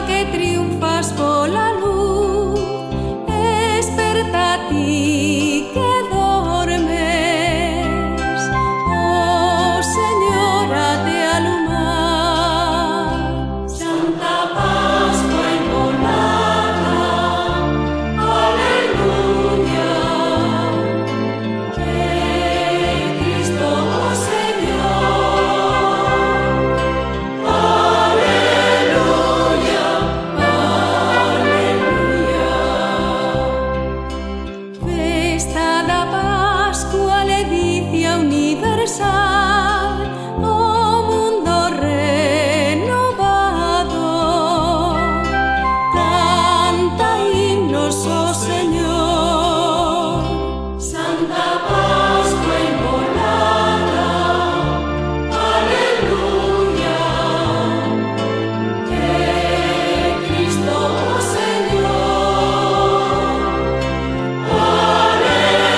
Que triunfas por la luz, desperta a ti que dormes, oh Señora de alumar. Santa Pascua inmolada, aleluya, que Cristo oh Señor, aleluya. Universal, oh mundo renovado, canta himnos, oh Señor. Santa Pascua inmolada, aleluya, que Cristo oh Señor, aleluya.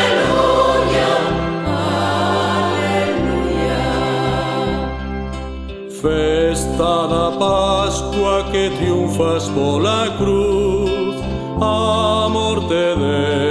Festa da Pascua que triunfas por la cruz, a morte de